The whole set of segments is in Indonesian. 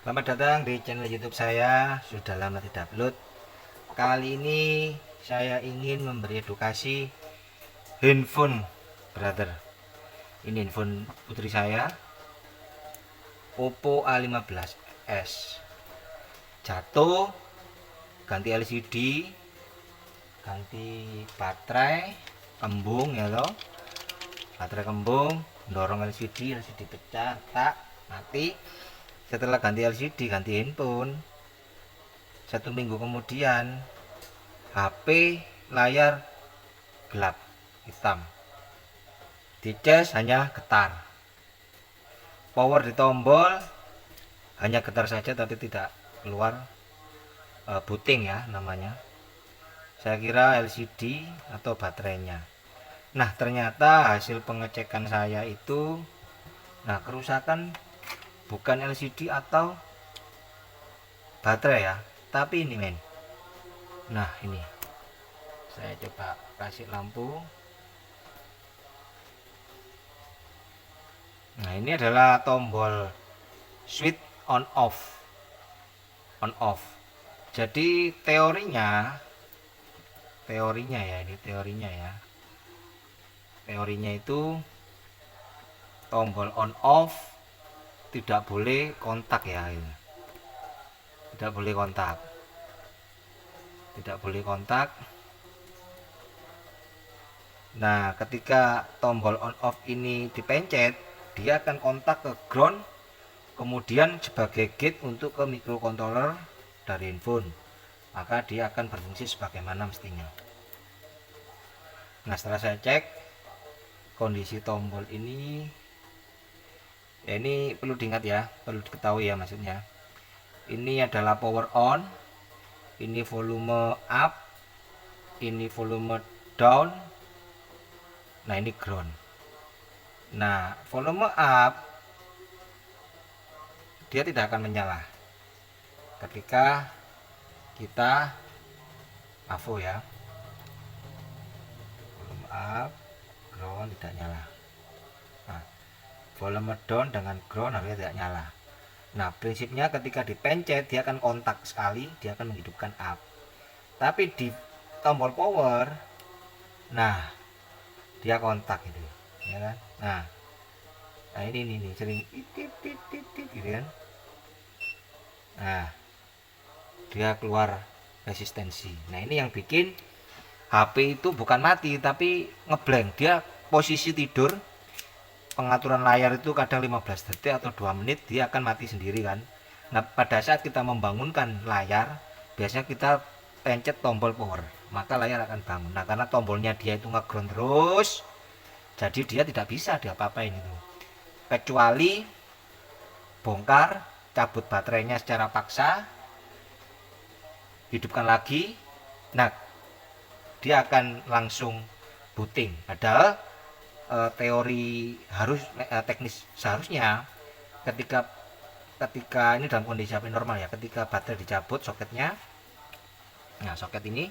Selamat datang di channel YouTube saya. Sudah lama tidak upload. Kali ini saya ingin memberi edukasi handphone, brother. Ini handphone putri saya, Oppo A15s. Jatuh, ganti LCD, ganti baterai, kembung ya loh. Baterai kembung, dorong LCD pecah, tak mati. Setelah ganti LCD, ganti handphone, 1 minggu kemudian HP layar gelap hitam, dicas hanya getar, power di tombol hanya getar saja tapi tidak keluar booting ya namanya. Saya kira LCD atau baterainya. Nah ternyata hasil pengecekan saya itu, nah kerusakan bukan LCD atau baterai ya, tapi ini men. Nah ini saya coba kasih lampu. Nah ini adalah tombol switch on off. Jadi teorinya ya, ini teorinya itu tombol on off tidak boleh kontak ya, tidak boleh kontak. Nah ketika tombol on off ini dipencet, dia akan kontak ke ground, kemudian sebagai gate untuk ke microcontroller dari handphone, maka dia akan berfungsi sebagaimana mestinya. Nah setelah saya cek kondisi tombol ini, ya ini perlu diingat ya, perlu diketahui ya maksudnya. Ini adalah power on, ini volume up, ini volume down, nah ini ground. Nah volume up dia tidak akan menyala ketika kita AVO ya. Volume up, ground tidak nyala. Nah, volume down dengan ground harusnya tidak nyala. Nah prinsipnya ketika dipencet dia akan kontak sekali, dia akan menghidupkan up. Tapi di tombol power, nah dia kontak gitu ya kan. Nah ini sering titit gitu kan. Nah dia keluar resistensi. Nah ini yang bikin HP itu bukan mati tapi ngeblank, dia posisi tidur. Pengaturan layar itu kadang 15 detik atau 2 menit dia akan mati sendiri kan. Nah pada saat kita membangunkan layar, biasanya kita pencet tombol power, maka layar akan bangun. Nah karena tombolnya dia itu ngeground terus, jadi dia tidak bisa diapa-apain itu, kecuali bongkar, cabut baterainya secara paksa, hidupkan lagi. Nah dia akan langsung booting. Padahal teori teknis seharusnya ketika ini dalam kondisi HP normal ya, ketika baterai dicabut soketnya, nah soket ini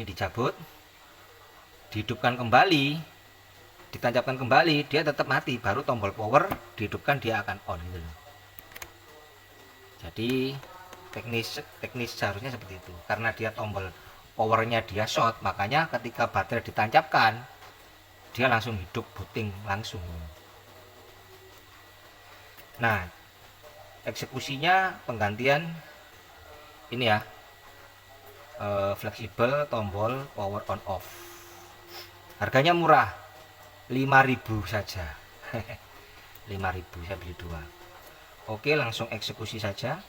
dicabut, dihidupkan kembali, ditancapkan kembali, dia tetap mati, baru tombol power dihidupkan dia akan on gitu loh. Jadi teknis seharusnya seperti itu. Karena dia tombol powernya dia short, makanya ketika baterai ditancapkan dia langsung hidup booting langsung. Nah eksekusinya penggantian ini ya, fleksibel tombol power on off, harganya murah, 5.000 saja. 5.000 saya beli 2. Oke langsung eksekusi saja,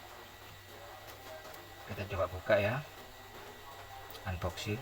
kita coba buka ya, unboxing.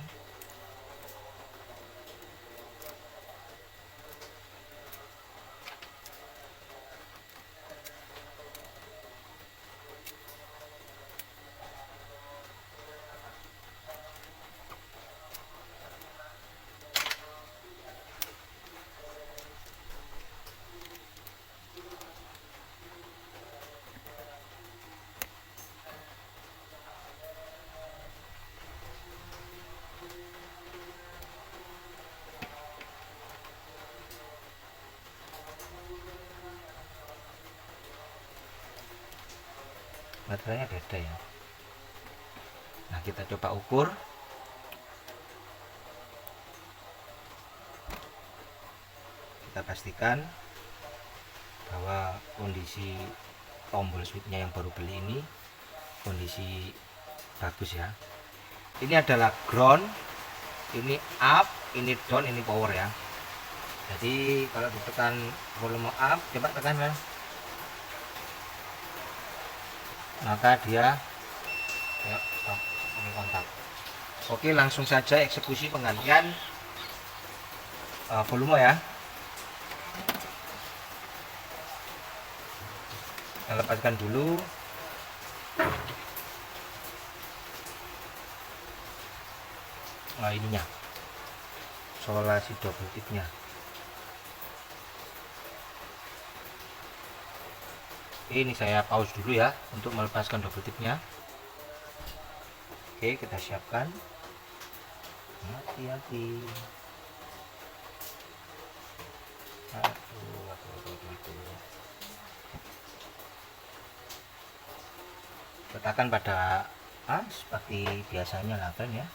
baterainya beda ya. Nah, kita coba ukur. Kita pastikan bahwa kondisi tombol switchnya yang baru beli ini kondisi bagus ya. Ini adalah ground, ini up, ini down, ini power ya. Jadi kalau ditekan volume up, coba tekan Mas, maka dia ya, stop, ini kontak. Oke, langsung saja eksekusi penggantian volume ya. Kita lepaskan dulu. Nah, ininya solasi double tipnya. Ini saya pause dulu ya untuk melepaskan double tipnya. Oke, kita siapkan. Hati-hati. Aduh. Letakkan pada seperti biasanya lah kan ya.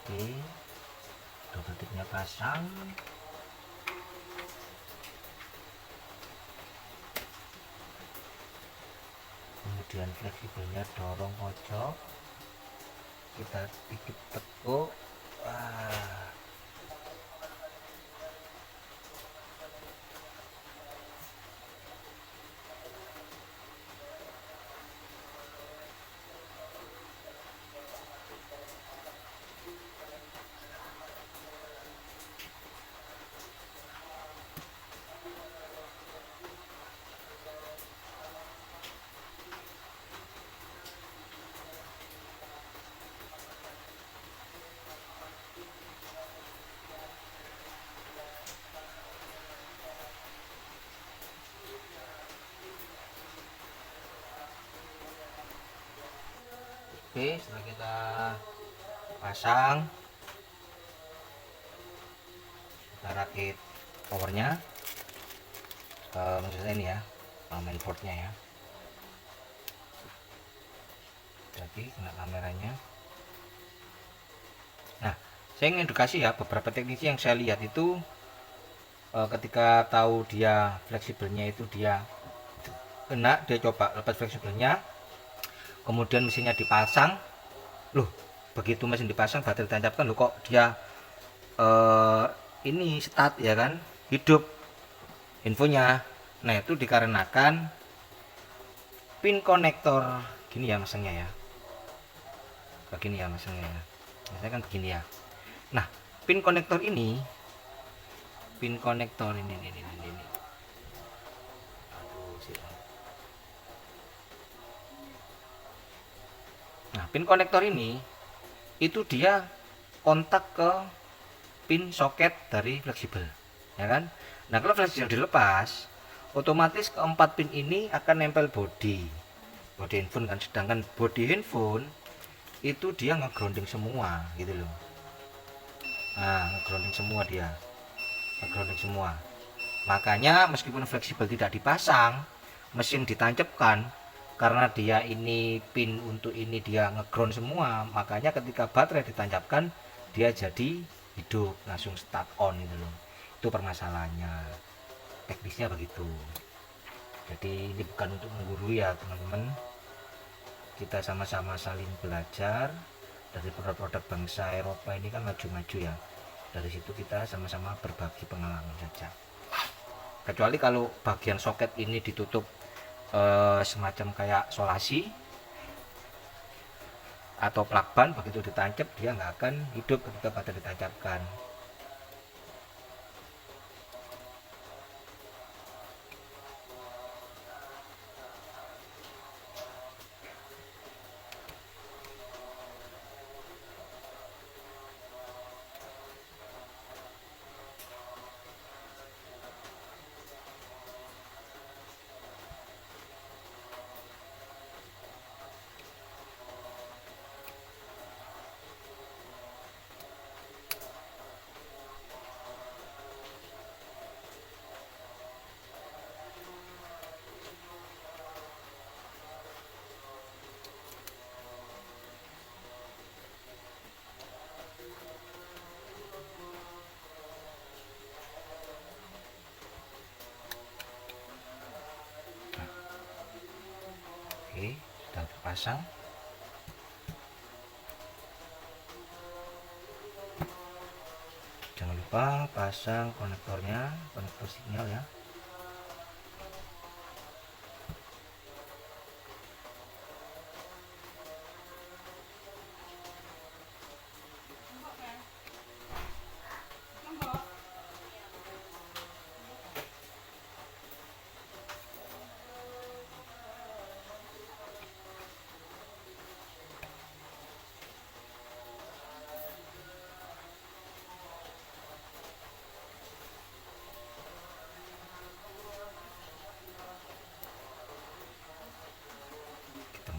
Oke, double tipnya pasang. Kemudian fleksibelnya dorong pojok, kita dikit tekuk. Oke, setelah kita pasang, kita rakit powernya, maksudnya ini ya, mainboardnya ya. Jadi kena kameranya. Nah, saya ingin edukasi ya, beberapa teknisi yang saya lihat itu ketika tahu dia fleksibelnya itu dia kena, dia coba lepas fleksibelnya, kemudian mesinnya dipasang. Loh, begitu mesin dipasang baterai ditancapkan, loh kok dia ini start ya kan, hidup infonya. Nah, itu dikarenakan pin konektor gini ya masangnya ya, begini ya masangnya ya, biasanya kan begini ya. Nah, pin konektor ini nah, pin konektor ini itu dia kontak ke pin soket dari fleksibel ya kan. Nah, kalau fleksibel dilepas, otomatis keempat pin ini akan nempel body handphone kan, sedangkan body handphone itu dia nge-grounding semua gitu loh. Nah, nge-grounding semua. Makanya meskipun fleksibel tidak dipasang, mesin ditancapkan, karena dia ini pin untuk ini dia nge-ground semua, makanya ketika baterai ditancapkan dia jadi hidup, langsung start on gitu loh. Itu permasalahannya, teknisnya begitu. Jadi ini bukan untuk menggurui ya teman-teman, kita sama-sama saling belajar dari produk-produk bangsa Eropa ini kan maju-maju ya. Dari situ kita sama-sama berbagi pengalaman saja. Kecuali kalau bagian soket ini ditutup semacam kayak solasi atau plakban, begitu ditancap dia nggak akan hidup ketika baterai ditancapkan. sudah terpasang. Jangan lupa pasang konektornya, konektor sinyal ya.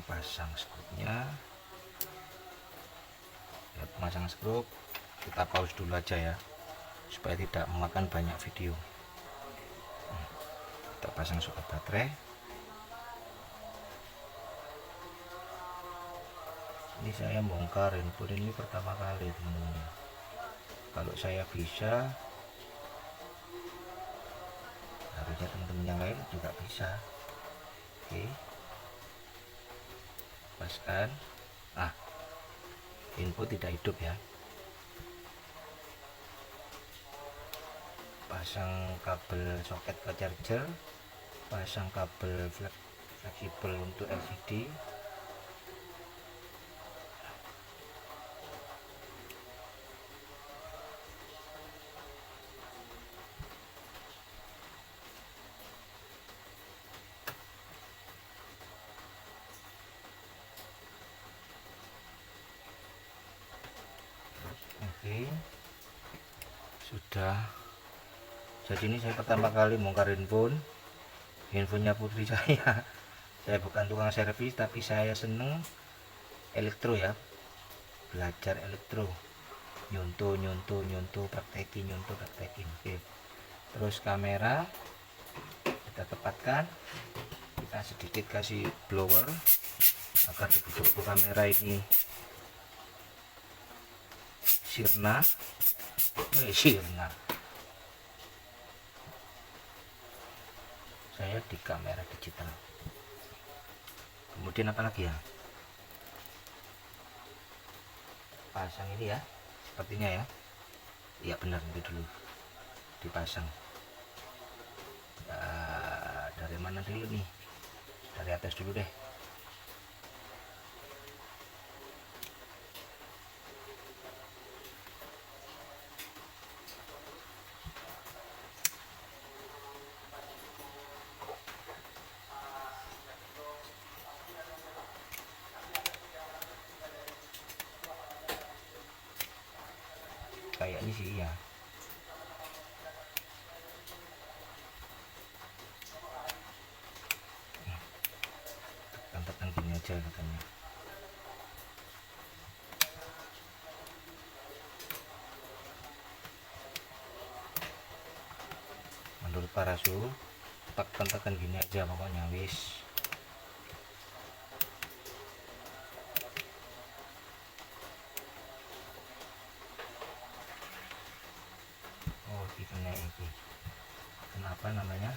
Pasang skrupnya ya. Pemasang skrup kita pause dulu aja ya, supaya tidak memakan banyak video. Kita pasang soket baterai. Ini saya bongkar input ini pertama kali teman-teman. Kalau saya bisa, harusnya teman-teman yang lain juga bisa. Oke, lepaskan. Input tidak hidup ya. Pasang kabel soket ke charger, pasang kabel fleksibel untuk LCD. Oke, sudah. Jadi ini saya pertama kali bongkar handphonenya putri saya. Saya bukan tukang servis, tapi saya seneng elektro ya, belajar elektro, nyuntuh praktekin. Oke, terus kamera kita tepatkan, kita sedikit kasih blower agar debu kamera ini sirna. Saya di kamera digital. Kemudian apa lagi ya, pasang ini ya, sepertinya ya. Iya benar, itu dulu dipasang. Dari mana dulu nih? Dari atas dulu deh. Kayaknya sih ya. Tekan gini aja katanya. Menurut para suhu, tekan gini aja pokoknya wis. Oh, tipenya ini. Kenapa namanya?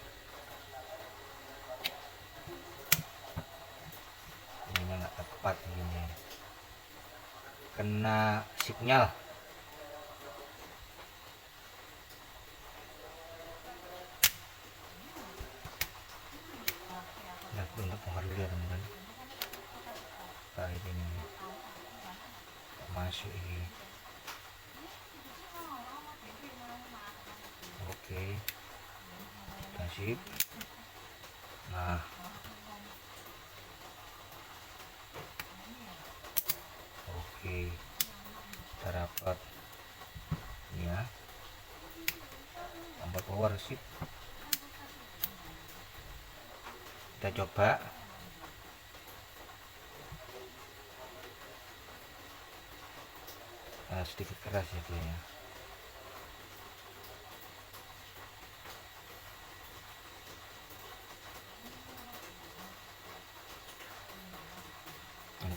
Ininya nggak tepat ini. Kena sinyal. Nah, untuk bongkar dulu ya teman-teman. Kayak ini masuk ini. Oke, sip. Nah, oke, kita rapat ini ya, tambah power sip. Kita coba. Sedikit keras ya dia ya.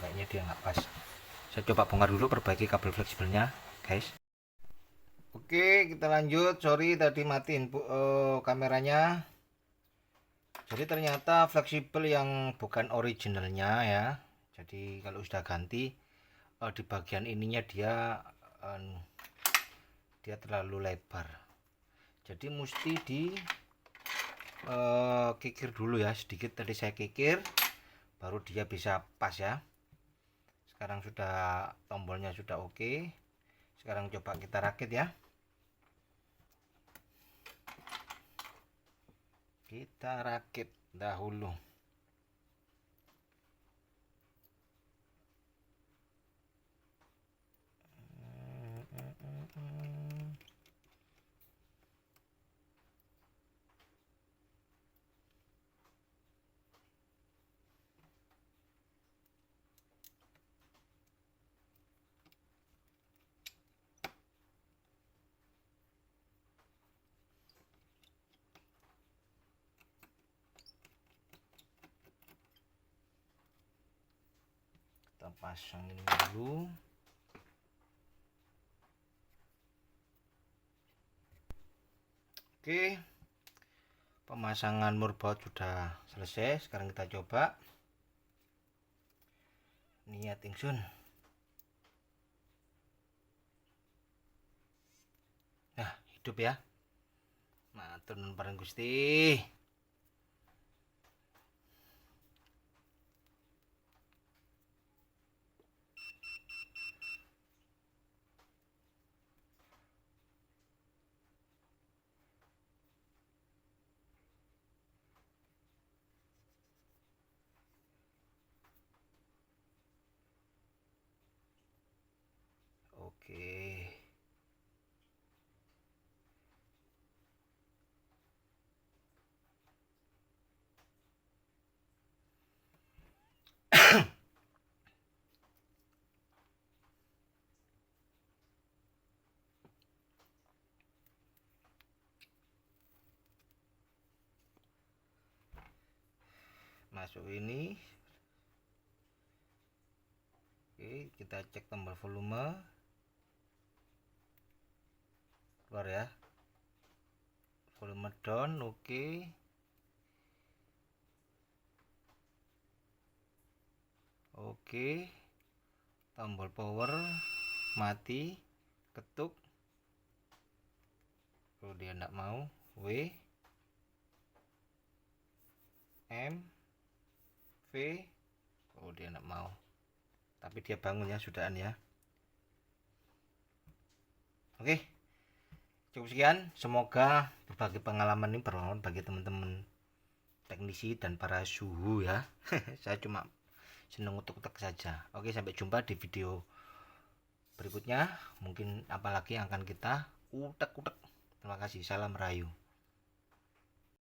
Kayaknya dia nggak pas. Saya coba bongkar dulu, perbaiki kabel fleksibelnya guys. Oke, kita lanjut. Sorry tadi mati kameranya. Jadi ternyata fleksibel yang bukan originalnya ya. Jadi kalau sudah ganti di bagian ininya dia terlalu lebar. Jadi mesti di kikir dulu ya, sedikit tadi saya kikir baru dia bisa pas ya. Sekarang sudah tombolnya sudah oke. Sekarang coba kita rakit ya. Kita rakit dahulu. Kita pasang ini dulu. Oke, pemasangan murbaut sudah selesai. Sekarang kita coba. Niat ingsun. Nah, hidup ya. Matur nuwun pareng Gusti. Oke. Masuk ini. Oke, kita cek tombol volume. Keluar ya. Volume down, oke. Oke. Tombol power mati, ketuk. Kalau dia enggak mau, W M V. Oh, dia enggak mau. Tapi dia bangun ya, sudahan ya. Oke. Cukup sekian, semoga berbagi pengalaman ini bermanfaat bagi teman-teman teknisi dan para suhu ya. Saya cuma seneng utek-utek saja. Oke, sampai jumpa di video berikutnya. Mungkin apalagi yang akan kita utek-utek. Terima kasih, salam rayu.